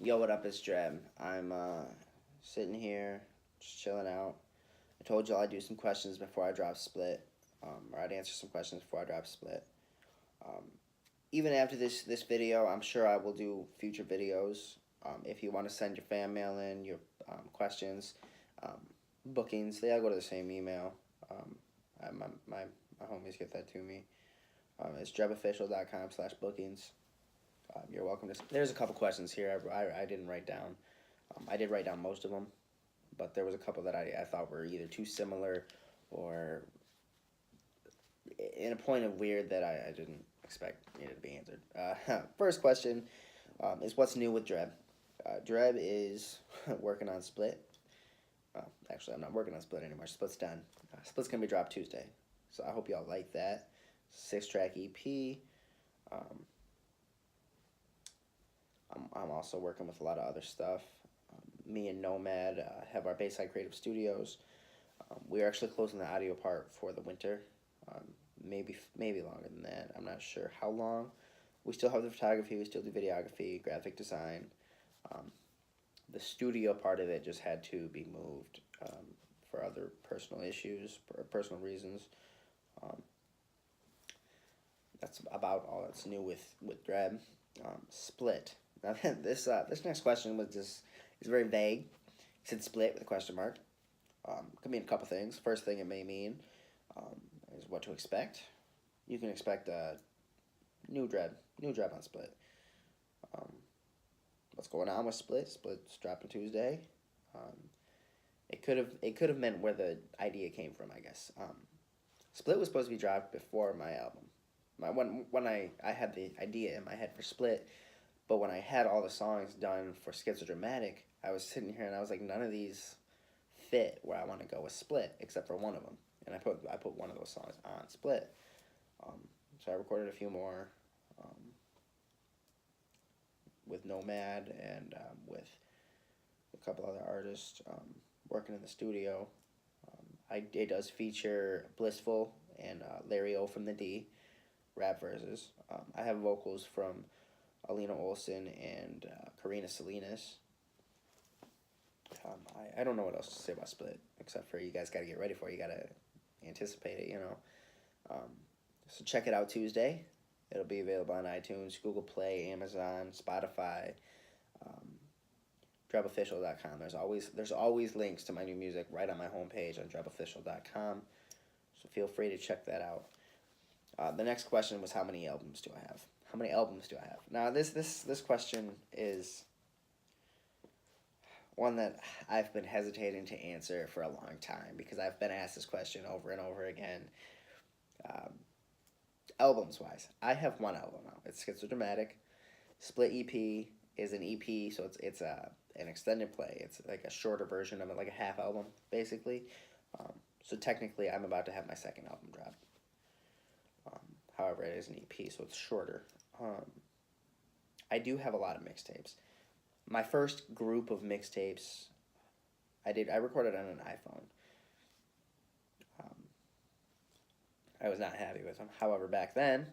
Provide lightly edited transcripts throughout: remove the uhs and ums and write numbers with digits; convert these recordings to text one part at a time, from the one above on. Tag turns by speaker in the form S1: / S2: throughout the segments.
S1: Yo, what up? It's Drebb. I'm sitting here, just chilling out. I told y'all I'd do some questions before I drop Split, or I'd answer some questions before I drop Split. Um, Even after this video, I'm sure I will do future videos. If you want to send your fan mail in, your questions, um, bookings, they all go to the same email. Um, my homies get that to me. It's drebbofficial.com/bookings. You're welcome to. There's a couple questions here I didn't write down. I did write down most of them, but there was a couple that I thought were either too similar or in a point of weird that I didn't expect needed to be answered. First question is what's new with Drebb? Drebb is working on Split. Actually, I'm not working on Split anymore. Split's done. Split's going to be dropped Tuesday. So I hope y'all like that. 6-track EP. Um, I'm also working with a lot of other stuff. Me and Noemad have our Bayside Creative Studios. We are actually closing the audio part for the winter. Um, maybe longer than that. I'm not sure how long. We still have the photography. We still do videography, graphic design. Um, the studio part of it just had to be moved for other personal issues, or personal reasons. Um, that's about all that's new with Drebb. Split. Now this next question is very vague. It said split with a question mark. Could mean a couple things. First thing it may mean um, is what to expect. You can expect a new Drebb on Split. Um, what's going on with Split? Split's dropping Tuesday. It could have meant where the idea came from, I guess. Split was supposed to be dropped before my album. When I had the idea in my head for Split, but when I had all the songs done for Schizodramatic, I was sitting here and I was like, none of these fit where I want to go with Split except for one of them, and I put one of those songs on Split. So I recorded a few more with Noemad and with a couple other artists working in the studio. It does feature Blissful and Larry O from the D, rap verses. I have vocals from Alina Olson and Karina Salinas. I don't know what else to say about Split, except for you guys got to get ready for it. You got to anticipate it, you know. So check it out Tuesday. It'll be available on iTunes, Google Play, Amazon, Spotify, DrebbOfficial.com. There's always links to my new music right on my homepage on DrebbOfficial.com. So feel free to check that out. The next question was how many albums do I have? How many albums do I have? Now this question is one that I've been hesitating to answer for a long time because I've been asked this question over and over again. Albums wise, I have one album now. It's Schizodramatic. Split EP is an EP, so it's an extended play. It's like a shorter version of it, like a half album basically. So technically, I'm about to have my second album drop. However, it is an EP, so it's shorter. I do have a lot of mixtapes. My first group of mixtapes, I recorded on an iPhone. I was not happy with them. However, back then,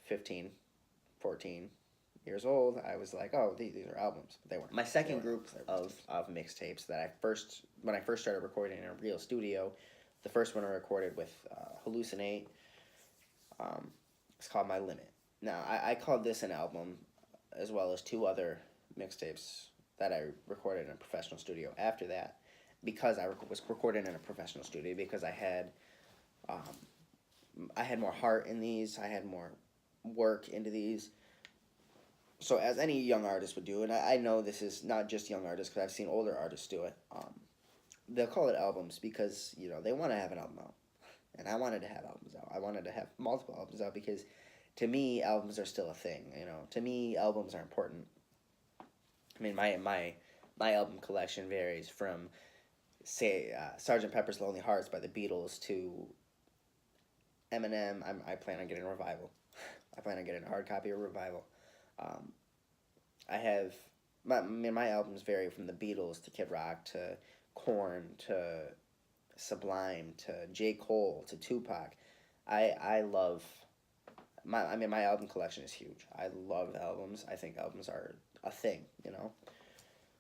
S1: 15, 14 years old, I was like, oh, these are albums. But they weren't. My second group of mixtapes that when I first started recording in a real studio, the first one I recorded with Hallucinate, it's called My Limit. Now, I called this an album, as well as two other mixtapes that I recorded in a professional studio after that, because I was recording in a professional studio, because I had more heart in these, I had more work into these. So as any young artist would do, and I know this is not just young artists, because I've seen older artists do it, they'll call it albums because, they want to have an album out. And I wanted to have albums out. I wanted to have multiple albums out because, to me, albums are still a thing. To me, albums are important. I mean, my album collection varies from, say, Sgt. Pepper's Lonely Hearts by the Beatles to Eminem. I plan on getting a Revival. I plan on getting a hard copy of Revival. I have my albums vary from the Beatles to Kid Rock to Korn to Sublime to J. Cole to Tupac. I love my album collection is huge. I love albums. I think albums are a thing, you know.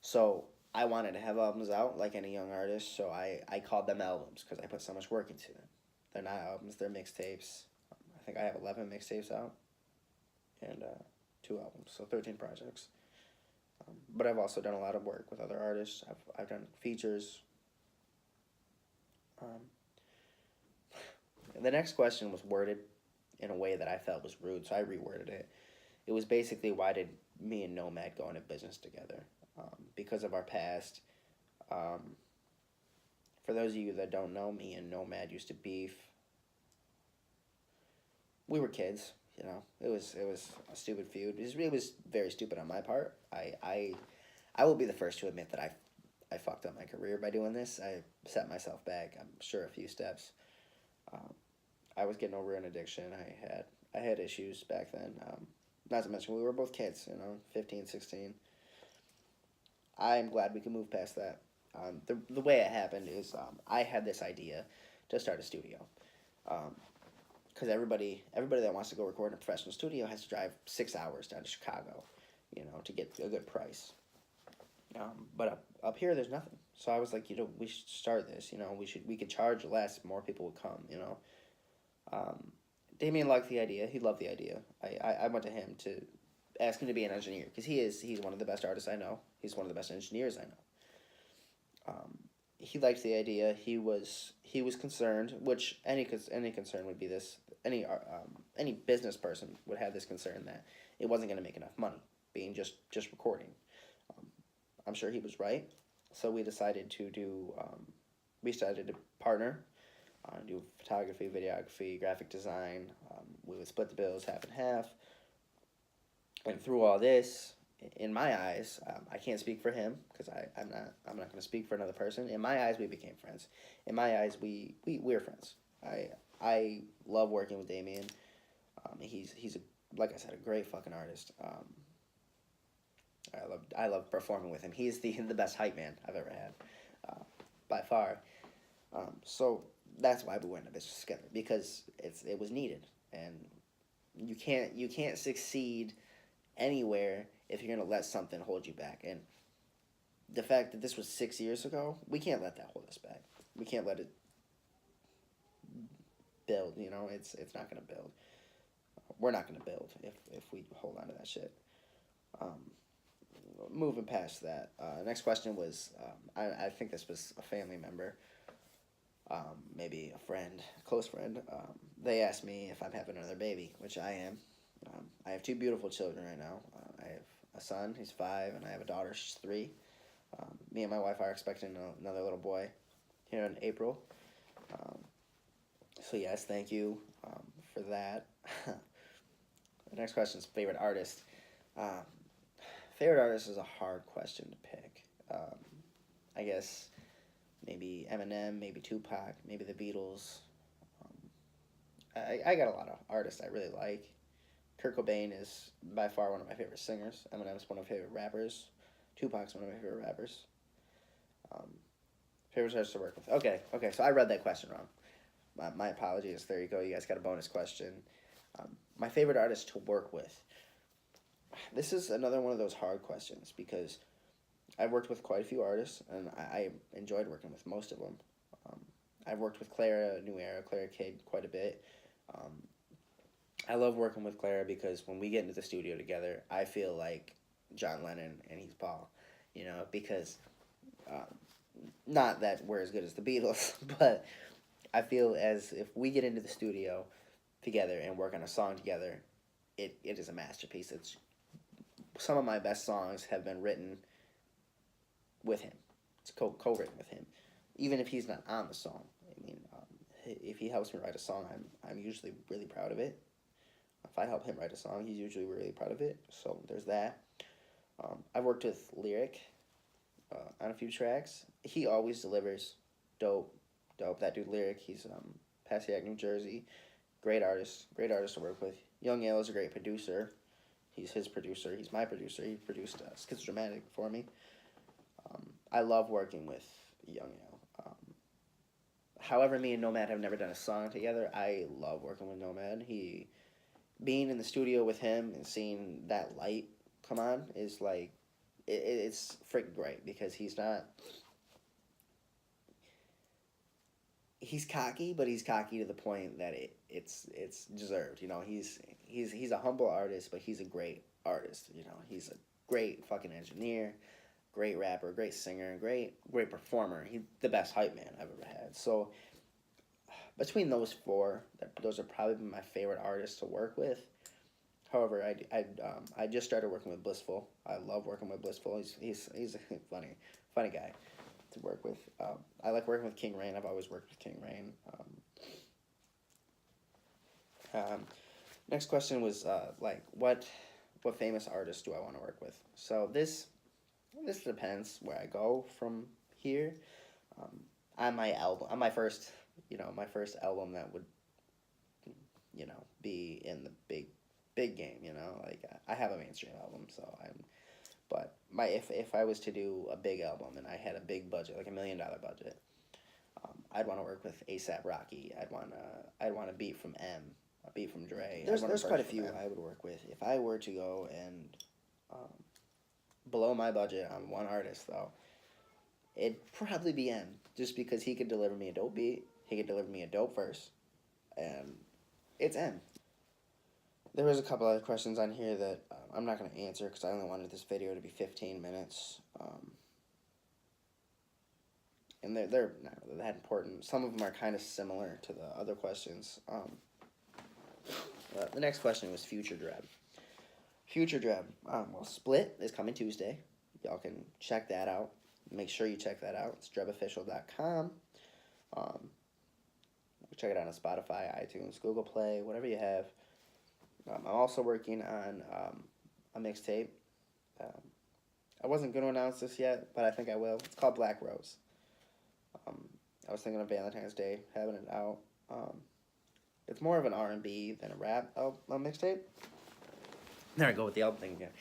S1: So I wanted to have albums out like any young artist, so I called them albums because I put so much work into them. They're not albums, they're mixtapes. I think I have 11 mixtapes out and 2 albums, so 13 projects. But I've also done a lot of work with other artists. I've done features. Um, the next question was worded in a way that I felt was rude, so I reworded it. It was basically, why did me and Noemad go into business together? Because of our past. Um, for those of you that don't know, me and Noemad used to beef. We were kids, you know. It was a stupid feud. It was very stupid on my part. I will be the first to admit that I fucked up my career by doing this. I set myself back, I'm sure, a few steps. Um, I was getting over an addiction. I had issues back then. Not to mention, we were both kids, you know, 15, 16. I'm glad we can move past that. The way it happened is I had this idea to start a studio. Because everybody that wants to go record in a professional studio has to drive 6 hours down to Chicago, you know, to get a good price. But up here, there's nothing. So I was like, you know, we should start this. You know, we could charge less, more people would come. You know, Damien liked the idea. He loved the idea. I went to him to ask him to be an engineer because he's one of the best artists I know. He's one of the best engineers I know. He liked the idea. He was concerned, which any concern would be this. Any business person would have this concern that it wasn't going to make enough money being just recording. I'm sure he was right. So we decided to partner, do photography, videography, graphic design. We would split the bills half and half. And through all this, in my eyes, I can't speak for him because I'm not going to speak for another person. In my eyes, we became friends. In my eyes, we're friends. I love working with Damien. He's like I said, a great fucking artist. I love performing with him. He's the best hype man I've ever had, by far. So that's why we went into business together, because it was needed, and you can't succeed anywhere if you're gonna let something hold you back. And the fact that this was 6 years ago, we can't let that hold us back. We can't let it build. You know, it's not gonna build. We're not gonna build if we hold on to that shit. Moving past that, next question was, I think this was a family member, maybe a friend, a close friend. They asked me if I'm having another baby, which I am. I have 2 beautiful children right now. I have a son, he's 5, and I have a daughter, she's 3. Me and my wife are expecting another little boy here in April. So yes, thank you for that. The next question is favorite artist. Favorite artist is a hard question to pick. I guess maybe Eminem, maybe Tupac, maybe the Beatles. I got a lot of artists I really like. Kurt Cobain is by far one of my favorite singers. Eminem's one of my favorite rappers. Tupac's one of my favorite rappers. Favorite artist to work with. Okay, so I read that question wrong. My apologies. There you go. You guys got a bonus question. My favorite artist to work with. This is another one of those hard questions because I've worked with quite a few artists, and I enjoyed working with most of them. I've worked with Clara, New Era, Clara Kidd quite a bit. I love working with Clara because when we get into the studio together, I feel like John Lennon and he's Paul, you know, because not that we're as good as the Beatles, but I feel as if we get into the studio together and work on a song together, it is a masterpiece. It's some of my best songs have been written with him. It's co-written with him, even if he's not on the song. I mean, if he helps me write a song, I'm usually really proud of it. If I help him write a song, he's usually really proud of it. So there's that. I've worked with Lyric on a few tracks. He always delivers. Dope. That dude Lyric, he's Passaic, New Jersey. Great artist to work with. Young Yale is a great producer. He's his producer. He's my producer. He produced Schizodramatic for me. I love working with Young Yale. However, me and Noemad have never done a song together. I love working with Noemad. Being in the studio with him and seeing that light come on is like, it's freaking great because he's not. He's cocky, but he's cocky to the point that it's deserved. You know, he's a humble artist, but he's a great artist. You know, he's a great fucking engineer, great rapper, great singer, great performer. He's the best hype man I've ever had. So between those four, those are probably my favorite artists to work with. However, I just started working with Blissful. I love working with Blissful. He's a funny guy to work with. I like working with King Rain. I've always worked with King Rain. Next question was like what famous artists do I want to work with? So this depends where I go from here. On my first album that would, you know, be in the big game. You know, like I have a mainstream album, so But if I was to do a big album and I had a big budget, like $1 million budget, I'd want to work with A$AP Rocky. I'd want a beat from M, a beat from Dre. There's quite a few I would work with. If I were to go and blow my budget on one artist, though, it'd probably be M, just because he could deliver me a dope beat, he could deliver me a dope verse, and it's M. There was a couple other questions on here that I'm not going to answer because I only wanted this video to be 15 minutes. And they're not really that important. Some of them are kind of similar to the other questions. The next question was Future Drebb. Future Drebb. Well, Split is coming Tuesday. Y'all can check that out. Make sure you check that out. It's drebbofficial.com. Check it out on Spotify, iTunes, Google Play, whatever you have. I'm also working on a mixtape. I wasn't going to announce this yet, but I think I will. It's called Black Rose. I was thinking of Valentine's Day, having it out. It's more of an R&B than a rap mixtape. There I go with the album thing again.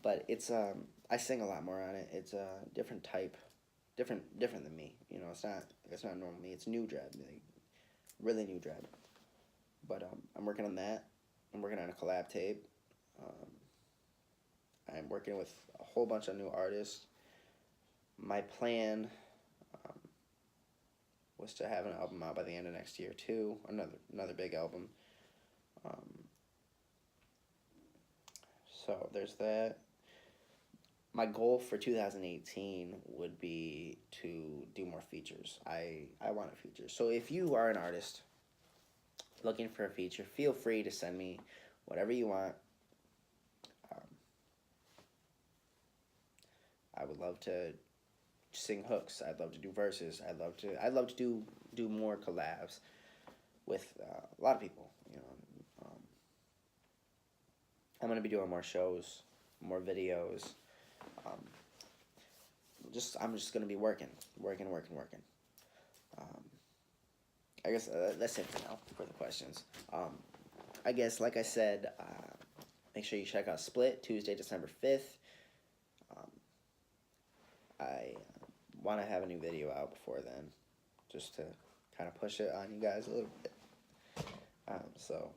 S1: But it's I sing a lot more on it. It's a different type, different than me. You know, it's not normal me. It's new Drebb, like, really new Drebb. But I'm working on that. I'm working on a collab tape. I'm working with a whole bunch of new artists. My plan was to have an album out by the end of next year too. Another big album. So there's that. My goal for 2018 would be to do more features. I want a feature. So if you are an artist looking for a feature, feel free to send me whatever you want. I would love to sing hooks. I'd love to do verses. I'd love to do more collabs with a lot of people. You know, I'm gonna be doing more shows, more videos. I'm just gonna be working. I guess that's it for now for the questions. I guess, like I said, make sure you check out Split Tuesday, December 5th. I want to have a new video out before then, just to kind of push it on you guys a little bit. So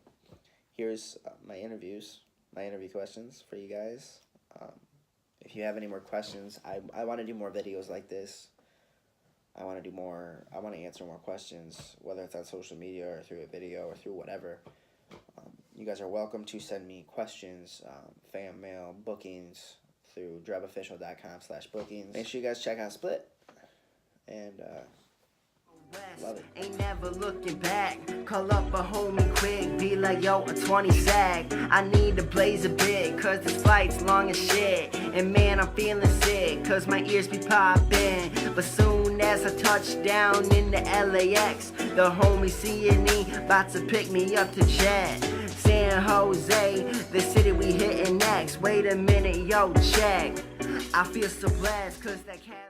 S1: here's my interview questions for you guys. If you have any more questions, I want to do more videos like this. I want to answer more questions, whether it's on social media or through a video or through whatever. You guys are welcome to send me questions, fan mail, bookings, through drebbofficial.com/bookings. Make sure you guys check out Split. And, love it.
S2: Ain't never looking back. Call up a homie quick. Be like, yo, a 20 sag. I need to blaze a bit, cause this flight's long as shit. And man, I'm feeling sick, cause my ears be popping. But soon as I touch down in the LAX, the homie seeing me, about to pick me up to jet. San Jose, the city we hitting next. Wait a minute, yo, check. I feel so blessed, cause that cat